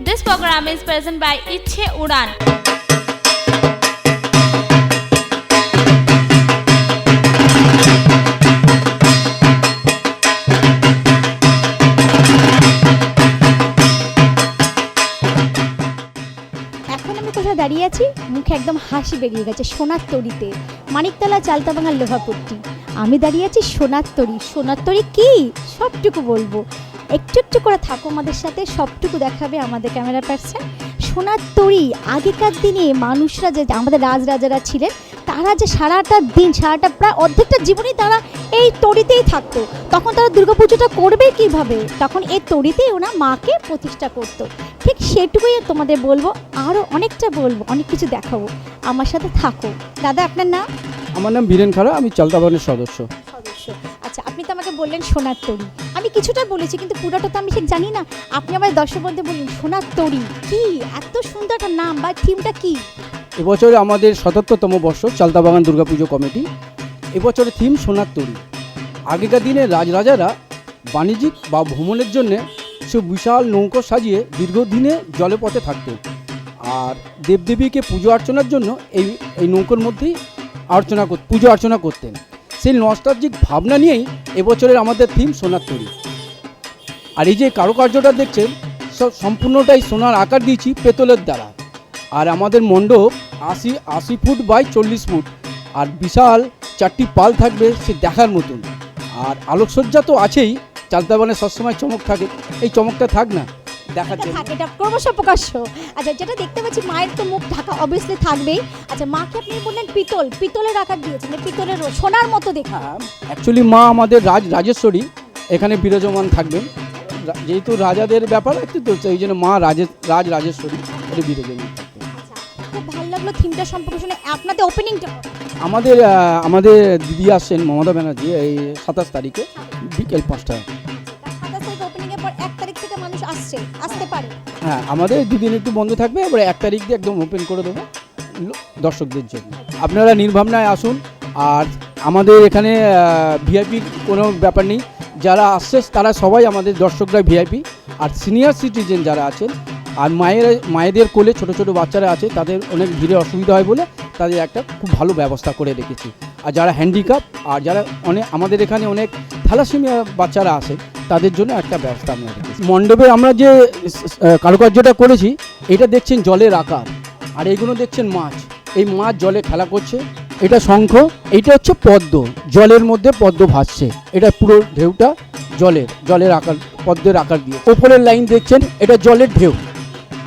This program is present by Ichhe Udan. এখন আমি কোথায় দাঁড়িয়ে আছি, মুখে একদম হাসি বেরিয়ে গেছে। সোনার তরীতে, মানিকতলা চালতাবাঙার লোহাপট্টি। আমি দাঁড়িয়ে আছি সোনার তরী। সোনার তরী কি সবটুকু বলবো, একটু একটু করে থাকো আমাদের সাথে, সবটুকু দেখাবে আমাদের ক্যামেরা পার্সন। সোনার তরী আগেকার দিনে মানুষরা যে আমাদের রাজরাজারা ছিলেন, তারা যে সারাটা দিন, সারাটা প্রায় অর্ধেকটা জীবনই তারা এই তরীতেই থাকতো। তখন তারা দুর্গাপুজোটা করবে কিভাবে, তখন এই তরীতেই ওরা মাকে প্রতিষ্ঠা করতো। ঠিক সেটুকুই তোমাদের বলবো, আরও অনেকটা বলবো, অনেক কিছু দেখাবো। আমার সাথে থাকো। দাদা, আপনার নাম? আমার নাম বীরেন খাড়া, আমি চালতাবাগানের সদস্য। আচ্ছা, আপনি তো আমাকে বললেন সোনার তরী। আমি কিছুটা বলেছি, কিন্তু পুরোটা তো আমি ঠিক জানি না। আপনি আমার দর্শক বলতে বললেন সোনার তরী কি, এত সুন্দর একটা নাম বা থিমটা কি? এবছরে আমাদের ৭৭তম বর্ষ চালতাবাগান দুর্গাপুজো কমিটি। এবছরে থিম সোনার তরী। আগেকার দিনে রাজরাজারা বাণিজ্যিক বা ভ্রমণের জন্যে সে বিশাল নৌকো সাজিয়ে দীর্ঘদিনে জলপথে থাকতেন, আর দেবদেবীকে পুজো অর্চনার জন্য এই নৌকোর মধ্যেই পুজো অর্চনা করতেন। সেই নস্টালজিক ভাবনা নিয়েই এবছরের আমাদের থিম সোনার তরী। আর এই যে কারুকার্যটা দেখছেন, সব সম্পূর্ণটাই সোনার আকার দিয়েছি পেতলের দ্বারা। আর আমাদের মণ্ডপ ৮০ ফুট বাই ৪০ ফুট, আর বিশাল 4টি পাল থাকবে, সে দেখার মতন। আর আলোকসজ্জা তো আছেই, চালতাবাগানে সবসময় চমক থাকে, এই চমকটা থাক না দেখার জন্য। এটা ক্রমশ প্রকাশ্য। আচ্ছা, যেটা দেখতে পাচ্ছি মায়ের তো মুখ ঢাকা অবভিয়াসলি থাকবেই। আচ্ছা, মাকে আপনি বললেন পিতলের আকার দিয়েছেন, পিতলের সোনার মতো দেখা। অ্যাকচুয়ালি মা আমাদের রাজেশ্বরী এখানে বিরাজমান থাকবেন, যেহেতু রাজাদের ব্যাপার একটু তো, এই জন্য মা রাজেশ্বরী এটা বিরাজমান থাকবেন। খুব ভালো লাগলো থিমটা সম্পর্কে শুনে। আপনাদের ওপেনিংটা আমাদের দিদি আসছেন মমতা ব্যানার্জি এই ২৭ তারিখে বিকেল ৫টায়। ২৭ তারিখ ওপেনিংয়ের পর ১ তারিখ থেকে মানুষ আসতে পারে। হ্যাঁ, আমাদের দুদিন একটু বন্ধ থাকবে, এবার ১ তারিখ দিয়ে একদম ওপেন করে দেবো দর্শকদের জন্য। আপনারা নির্ভাবনায় আসুন। আর আমাদের এখানে ভিআইপি কোনো ব্যাপার নেই, যারা আসছে তারা সবাই আমাদের দর্শকরা ভিআইপি। আর সিনিয়র সিটিজেন যারা আছেন আর মায়েদের কোলে ছোট ছোট বাচ্চারা আছে, তাদের অনেক ভিড়ে অসুবিধা হয় বলে তাদের একটা খুব ভালো ব্যবস্থা করে রেখেছি। আর যারা হ্যান্ডিক্যাপ আর যারা আমাদের এখানে অনেক থ্যালাসেমিয়া বাচ্চারা আসে, তাদের জন্য একটা ব্যবস্থা আমরা রেখেছি। মণ্ডপে আমরা যে কারুকার্যটা করেছি, এটা দেখছেন জলের আকার, আর এইগুলো দেখছেন মাছ। এই মাছ জলে খেলা করছে, এটা শঙ্খ, এইটা হচ্ছে পদ্ম, জলের মধ্যে পদ্ম ভাসছে। এটা পুরো ঢেউটা জলের আকার, পদ্মের আকার দিয়ে। ওপরের লাইন দেখছেন, এটা জলের ঢেউ।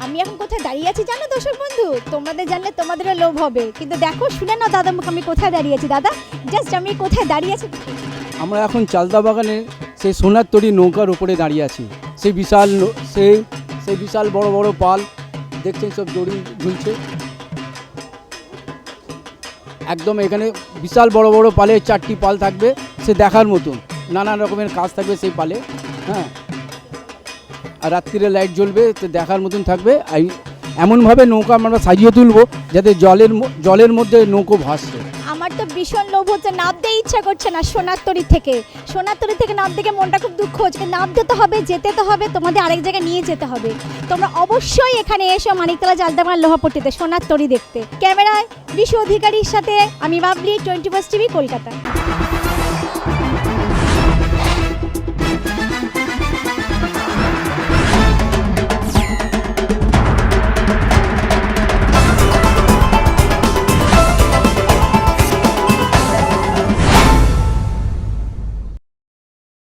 আমি এখন কোথায় দাঁড়িয়ে আছি জানো দর্শক বন্ধু? তোমাদের জানলে তোমাদেরও লোভ হবে, কিন্তু দেখো, শুনে না দাদা মুখ আমি কোথায় দাঁড়িয়ে আছি। দাদা, জাস্ট আমি কোথায় দাঁড়িয়ে আছি? আমরা এখন চালতাবাগানের সেই সোনার তরী নৌকার উপরে দাঁড়িয়ে আছি। সেই বিশাল বড় বড় পাল দেখছেন, সব দড়ি ঝুলছে একদম। এখানে বিশাল বড় বড় পালে 4টি পাল থাকবে, সে দেখার মতন। নানান রকমের কাজ থাকবে সেই পালে, হ্যাঁ। আর রাত্রিরে লাইট জ্বলবে, তো দেখার মতন থাকবে। এমনভাবে নৌকা আমরা সাজিয়ে তুলবো যাতে জলের মধ্যে নৌকো ভাসছে। আমার তো ভীষণ লোভ হচ্ছে, নামতে ইচ্ছা করছে না সোনার তরী থেকে। সোনার তরী থেকে নাম থেকে মনটা খুব দুঃখ হচ্ছে। নামতে তো হবে, যেতে তো হবে, তোমাদের আরেক জায়গায় নিয়ে যেতে হবে। তোমরা অবশ্যই এখানে এসো মানিকতলা চালতাবাগান লোহাপট্টিতে সোনার তরী দেখতে। ক্যামেরায় বিশু অধিকারীর সাথে আমি বাবলি, 21 টিভি, কলকাতা।